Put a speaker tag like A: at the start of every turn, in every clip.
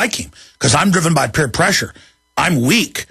A: like him because I'm driven by peer pressure. I'm weak.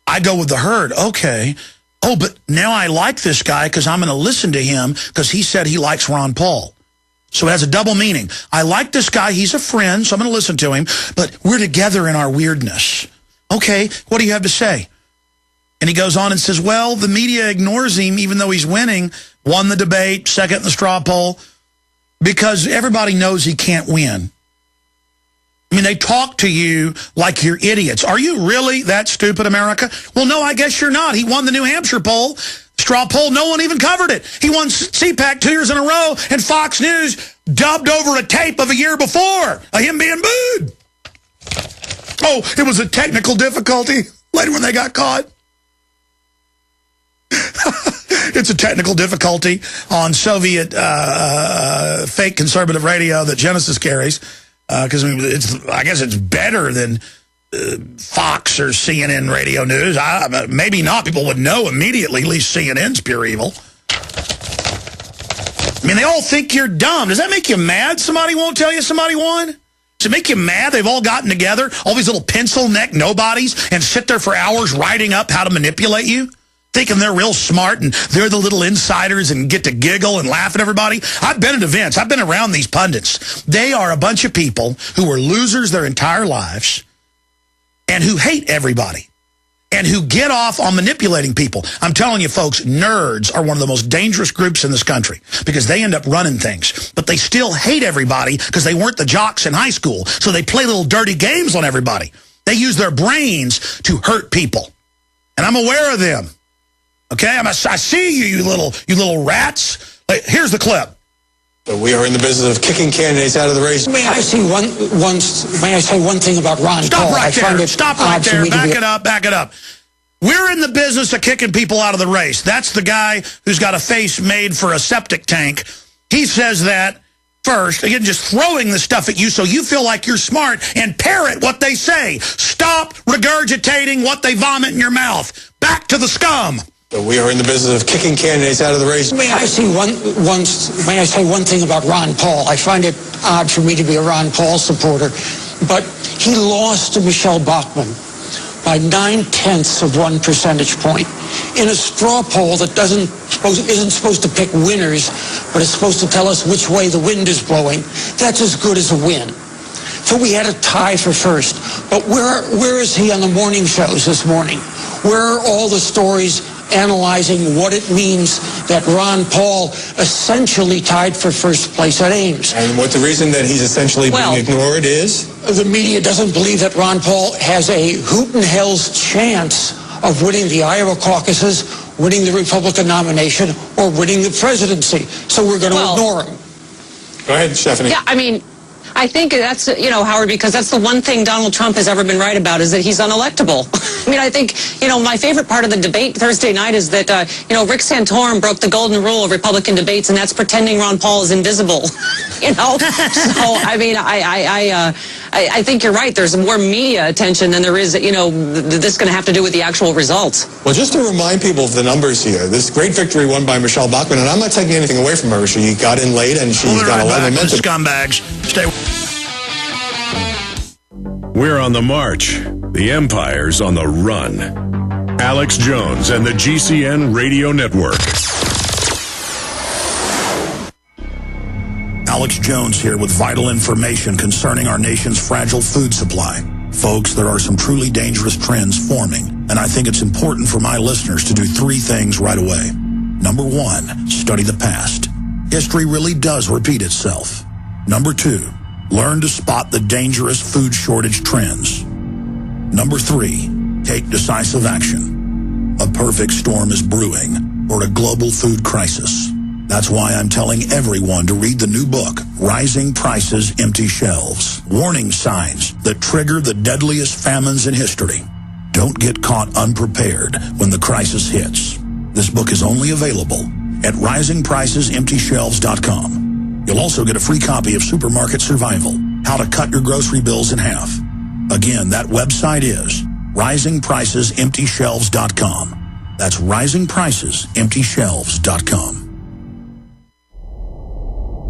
A: I go with the herd. Okay. Oh, but now I like this guy because I'm going to listen to him because he said he likes Ron Paul. So it has a double meaning. I like this guy. He's a friend, so I'm going to listen to him. But we're together in our weirdness. Okay, what do you have to say? And he goes on and says, well, the media ignores him even though he's winning. Won the debate, second in the straw poll, because everybody knows he can't win. I mean, they talk to you like you're idiots. Are you really that stupid, America? Well, no, I guess you're not. He won the New Hampshire poll. Straw poll, no one even covered it. He won CPAC 2 years in a row, and Fox News dubbed over a tape of a year before of him being booed. Oh, it was a technical difficulty later when they got caught. It's a technical difficulty on Soviet fake conservative radio that Genesis carries. Because I guess it's better than Fox or CNN radio news. Maybe not. People would know immediately. At least CNN's pure evil. I mean, they all think you're dumb. Does that make you mad somebody won't tell you somebody won? Does it make you mad they've all gotten together, all these little pencil-neck nobodies, and sit there for hours writing up how to manipulate you? Thinking they're real smart and they're the little insiders and get to giggle and laugh at everybody. I've been at events. I've been around these pundits. They are a bunch of people who were losers their entire lives and who hate everybody and who get off on manipulating people. I'm telling you, folks, nerds are one of the most dangerous groups in this country because they end up running things. But they still hate everybody because they weren't the jocks in high school. So they play little dirty games on everybody. They use their brains to hurt people. And I'm aware of them. Okay, I see you, you little rats. Here's the clip.
B: We are in the business of kicking candidates out of the race.
C: May I say one thing about Ron Paul?
A: Stop right there. Stop right there. Back it up. We're in the business of kicking people out of the race. That's the guy who's got a face made for a septic tank. He says that first, again, just throwing the stuff at you so you feel like you're smart and parrot what they say. Stop regurgitating what they vomit in your mouth. Back to the scum.
B: We are in the business of kicking candidates out of the race.
C: May I say one thing about Ron Paul? I find it odd for me to be a Ron Paul supporter, but he lost to Michelle Bachmann by 9/10 of 1 percentage point in a straw poll that isn't supposed to pick winners, but is supposed to tell us which way the wind is blowing. That's as good as a win. So we had a tie for first. But where is he on the morning shows this morning? Where are all the stories analyzing what it means that Ron Paul essentially tied for first place at Ames?
B: And what the reason that he's essentially being ignored is?
C: The media doesn't believe that Ron Paul has a hoot and hell's chance of winning the Iowa caucuses, winning the Republican nomination, or winning the presidency. So we're going to ignore him.
B: Go ahead, Stephanie.
D: Yeah, I mean, I think that's, Howard, because that's the one thing Donald Trump has ever been right about is that he's unelectable. I mean, I think, my favorite part of the debate Thursday night is that, Rick Santorum broke the golden rule of Republican debates, and that's pretending Ron Paul is invisible, So, I mean, I think you're right. There's more media attention than there is, this is going to have to do with the actual results.
B: Well, just to remind people of the numbers here, this great victory won by Michelle Bachmann, and I'm not taking anything away from her. She got in late, and she's got a lot of momentum.
A: Scumbags. Stay.
E: We're on the march. The empire's on the run. Alex Jones and the GCN Radio Network.
A: Alex Jones here with vital information concerning our nation's fragile food supply. Folks, there are some truly dangerous trends forming, and I think it's important for my listeners to do 3 things right away. Number 1, study the past. History really does repeat itself. Number 2, learn to spot the dangerous food shortage trends. Number 3, take decisive action. A perfect storm is brewing, or a global food crisis. That's why I'm telling everyone to read the new book, Rising Prices, Empty Shelves. Warning signs that trigger the deadliest famines in history. Don't get caught unprepared when the crisis hits. This book is only available at risingpricesemptyshelves.com. You'll also get a free copy of Supermarket Survival, How to Cut Your Grocery Bills in Half. Again, that website is risingpricesemptyshelves.com. That's risingpricesemptyshelves.com.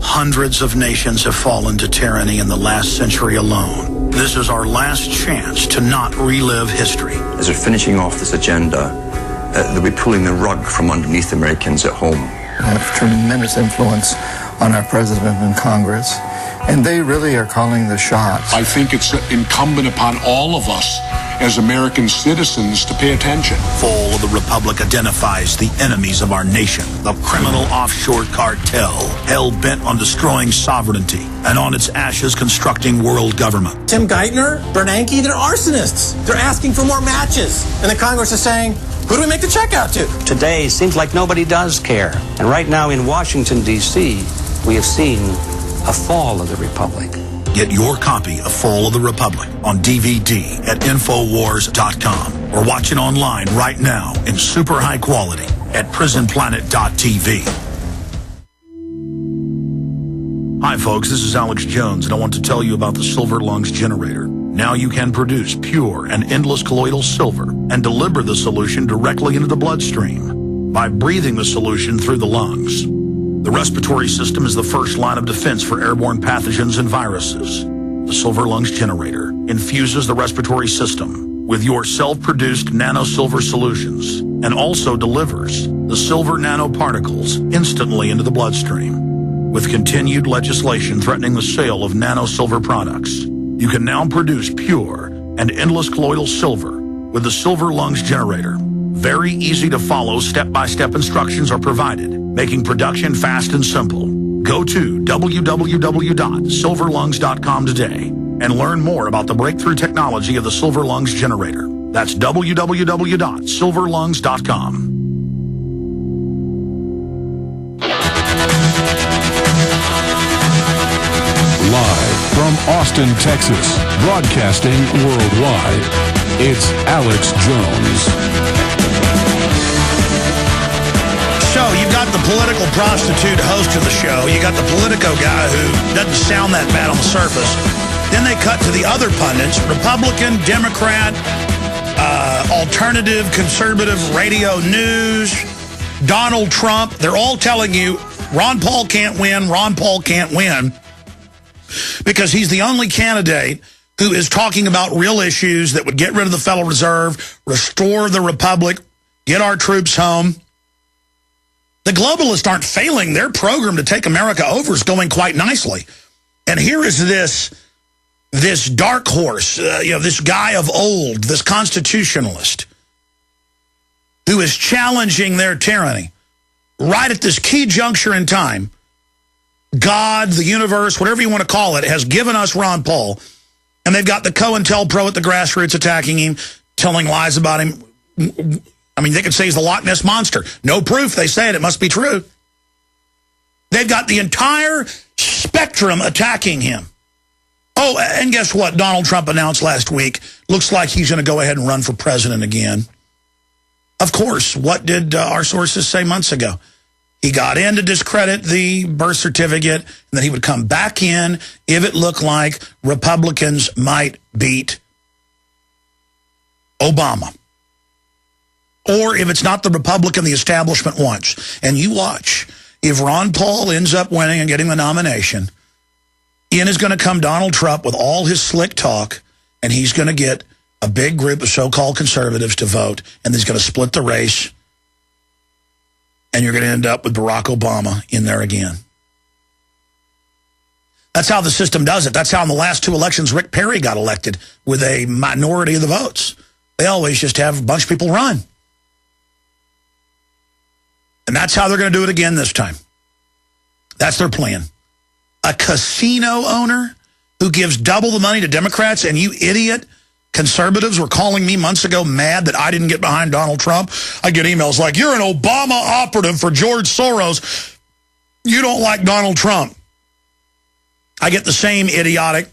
A: Hundreds of nations have fallen to tyranny in the last century alone. This is our last chance to not relive history.
F: As they're finishing off this agenda, they'll be pulling the rug from underneath Americans at home.
G: They have tremendous influence on our president and Congress, and they really are calling the shots.
H: I think it's incumbent upon all of us as American citizens to pay attention.
A: Fall of the Republic identifies the enemies of our nation, the criminal offshore cartel, hell-bent on destroying sovereignty, and on its ashes constructing world government.
I: Tim Geithner, Bernanke, they're arsonists. They're asking for more matches. And the Congress is saying, who do we make the check out to?
J: Today seems like nobody does care. And right now in Washington, D.C., we have seen a fall of the Republic.
A: Get your copy of Fall of the Republic on DVD at Infowars.com or watch it online right now in super high quality at PrisonPlanet.tv. Hi folks, this is Alex Jones and I want to tell you about the Silver Lungs Generator. Now you can produce pure and endless colloidal silver and deliver the solution directly into the bloodstream by breathing the solution through the lungs. The respiratory system is the first line of defense for airborne pathogens and viruses. The Silver Lungs Generator infuses the respiratory system with your self-produced nano-silver solutions and also delivers the silver nanoparticles instantly into the bloodstream. With continued legislation threatening the sale of nano-silver products, you can now produce pure and endless colloidal silver with the Silver Lungs Generator. Very easy to follow step-by-step instructions are provided, making production fast and simple. Go to www.silverlungs.com today and learn more about the breakthrough technology of the Silver Lungs Generator. That's www.silverlungs.com.
E: Live from Austin, Texas, broadcasting worldwide, it's Alex Jones.
A: So you've got the political prostitute host of the show. You got the Politico guy who doesn't sound that bad on the surface. Then they cut to the other pundits, Republican, Democrat, alternative, conservative, radio news, Donald Trump. They're all telling you Ron Paul can't win, Ron Paul can't win, because he's the only candidate who is talking about real issues that would get rid of the Federal Reserve, restore the Republic, get our troops home. The globalists aren't failing. Their program to take America over is going quite nicely. And here is this dark horse, this guy of old, this constitutionalist, who is challenging their tyranny right at this key juncture in time. God, the universe, whatever you want to call it, has given us Ron Paul. And they've got the COINTELPRO at the grassroots attacking him, telling lies about him. I mean, they could say he's the Loch Ness Monster. No proof. They say it. It must be true. They've got the entire spectrum attacking him. Oh, and guess what? Donald Trump announced last week, looks like he's going to go ahead and run for president again. Of course, what did our sources say months ago? He got in to discredit the birth certificate, and then he would come back in if it looked like Republicans might beat Obama. Or if it's not the Republican the establishment wants. And you watch, if Ron Paul ends up winning and getting the nomination, in is going to come Donald Trump with all his slick talk, and he's going to get a big group of so-called conservatives to vote, and he's going to split the race, and you're going to end up with Barack Obama in there again. That's how the system does it. That's how in the last two elections Rick Perry got elected with a minority of the votes. They always just have a bunch of people run. And that's how they're going to do it again this time. That's their plan. A casino owner who gives double the money to Democrats, and you idiot conservatives were calling me months ago mad that I didn't get behind Donald Trump. I get emails like, you're an Obama operative for George Soros. You don't like Donald Trump. I get the same idiotic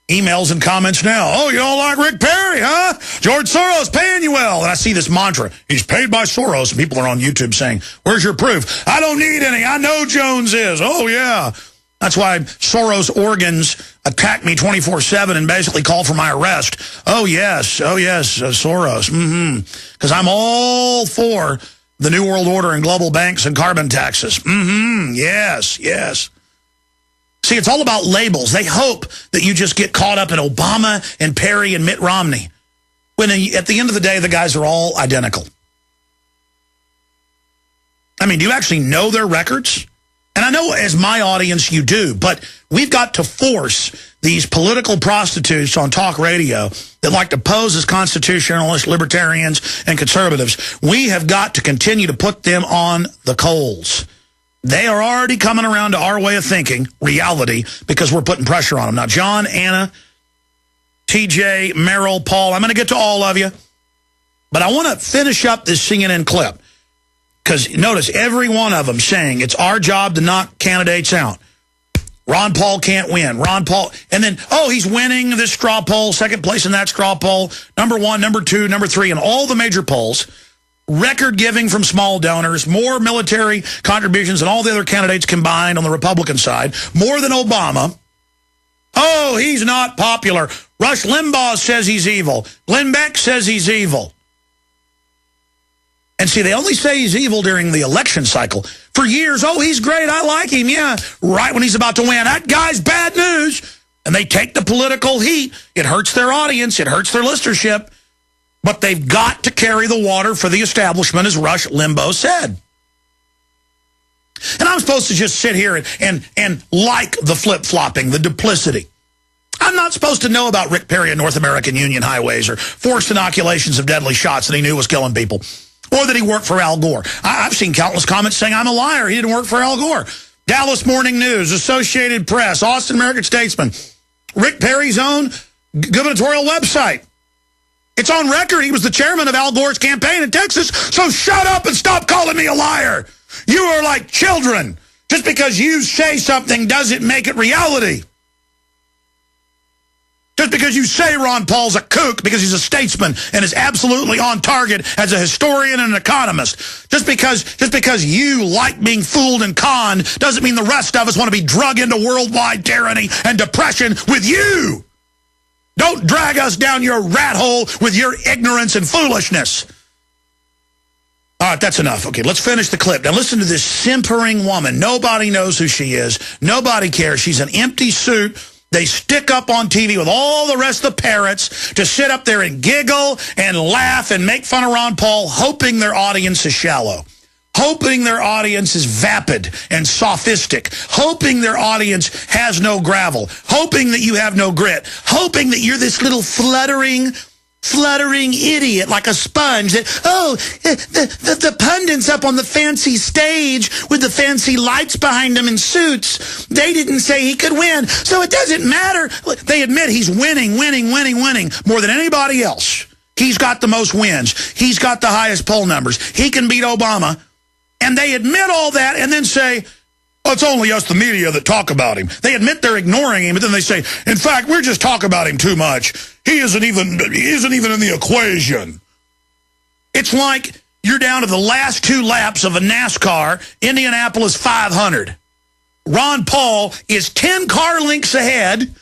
A: emails and comments now. Oh, you don't like Rick Perry, huh? George Soros paying you well. And I see this mantra. He's paid by Soros. And people are on YouTube saying, where's your proof? I don't need any. I know Jones is. Oh, yeah. That's why Soros organs attack me 24/7 and basically call for my arrest. Oh, yes, Soros. Because I'm all for the New World Order and global banks and carbon taxes. Yes. See, it's all about labels. They hope that you just get caught up in Obama and Perry and Mitt Romney, when at the end of the day, the guys are all identical. I mean, do you actually know their records? And I know as my audience you do, but we've got to force these political prostitutes on talk radio that like to pose as constitutionalists, libertarians, and conservatives. We have got to continue to put them on the coals. They are already coming around to our way of thinking, reality, because we're putting pressure on them. Now, John, Anna, TJ, Merrill, Paul, I'm going to get to all of you. But I want to finish up this CNN clip. Because notice every one of them saying it's our job to knock candidates out. Ron Paul can't win. Ron Paul. And then, oh, he's winning this straw poll, second place in that straw poll, number 1, number 2, number 3, and all the major polls. Record giving from small donors, more military contributions than all the other candidates combined on the Republican side, more than Obama. Oh, he's not popular. Rush Limbaugh says he's evil. Glenn Beck says he's evil. And see, they only say he's evil during the election cycle. For years, oh, he's great, I like him, yeah. Right when he's about to win, that guy's bad news. And they take the political heat. It hurts their audience. It hurts their listenership. But they've got to carry the water for the establishment, as Rush Limbaugh said. And I'm supposed to just sit here and like the flip-flopping, the duplicity. I'm not supposed to know about Rick Perry and North American Union highways or forced inoculations of deadly shots that he knew was killing people. Or that he worked for Al Gore. I've seen countless comments saying I'm a liar. He didn't work for Al Gore. Dallas Morning News, Associated Press, Austin American-Statesman, Rick Perry's own gubernatorial website. It's on record. He was the chairman of Al Gore's campaign in Texas. So shut up and stop calling me a liar. You are like children. Just because you say something doesn't make it reality. Just because you say Ron Paul's a kook because he's a statesman and is absolutely on target as a historian and an economist. Just because you like being fooled and conned doesn't mean the rest of us want to be drug into worldwide tyranny and depression with you. Don't drag us down your rat hole with your ignorance and foolishness. All right, that's enough. Okay, let's finish the clip. Now listen to this simpering woman. Nobody knows who she is. Nobody cares. She's an empty suit. They stick up on TV with all the rest of the parrots to sit up there and giggle and laugh and make fun of Ron Paul, hoping their audience is shallow, hoping their audience is vapid and sophistic, hoping their audience has no gravel, hoping that you have no grit, hoping that you're this little fluttering idiot like a sponge. That, oh, the pundits up on the fancy stage with the fancy lights behind them in suits, they didn't say he could win, so it doesn't matter. They admit he's winning more than anybody else. He's got the most wins. He's got the highest poll numbers. He can beat Obama. And they admit all that and then say, oh, it's only us, the media, that talk about him. They admit they're ignoring him, but then they say, in fact, we're just talking about him too much. He isn't even in the equation. It's like you're down to the last 2 laps of a NASCAR Indianapolis 500. Ron Paul is 10 car lengths ahead.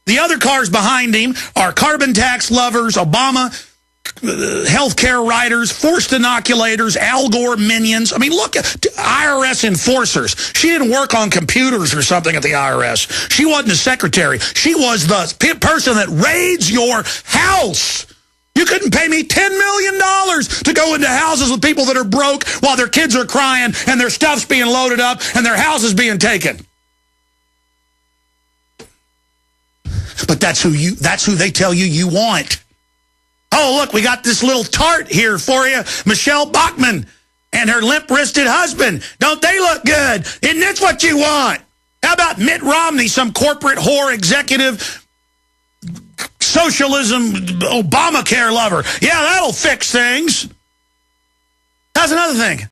A: The other cars behind him are carbon tax lovers, Obama healthcare writers, forced inoculators, Al Gore minions. I mean, look, IRS enforcers. She didn't work on computers or something at the IRS. She wasn't a secretary. She was the person that raids your house. You couldn't pay me $10 million to go into houses with people that are broke while their kids are crying and their stuff's being loaded up and their house is being taken. But that's who they tell you want. Oh, look, we got this little tart here for you, Michelle Bachmann and her limp-wristed husband. Don't they look good? Isn't this what you want? How about Mitt Romney, some corporate whore executive, socialism, Obamacare lover? Yeah, that'll fix things. That's another thing.